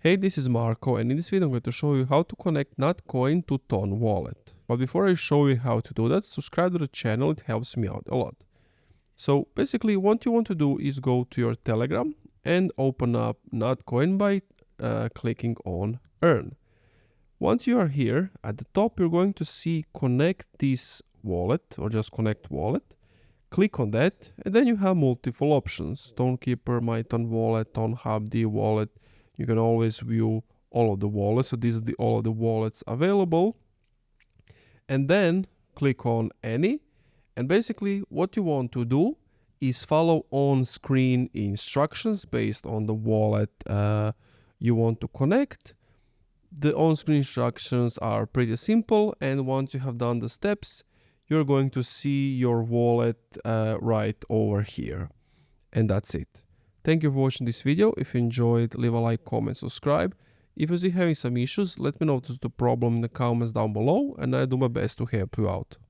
Hey, this is Marco, and in this video I'm going to show you how to connect NotCoin to Ton wallet. But before I show you how to do that, subscribe to the channel, it helps me out a lot. So basically what you want to do is go to your Telegram and open up NotCoin by clicking on Earn. Once you are here, at the top you're going to see connect this wallet or just connect wallet. Click on that and then you have multiple options. Stonekeeper, MyTon wallet, TonHubD wallet. You can always view all of the wallets. So these are all of the wallets available. And then click on any. And basically what you want to do is follow on-screen instructions based on the wallet you want to connect. The on-screen instructions are pretty simple, and once you have done the steps, you're going to see your wallet right over here. And that's it. Thank you for watching this video. If you enjoyed, leave a like, comment, subscribe. If you're having some issues, let me know the problem in the comments down below, and I'll do my best to help you out.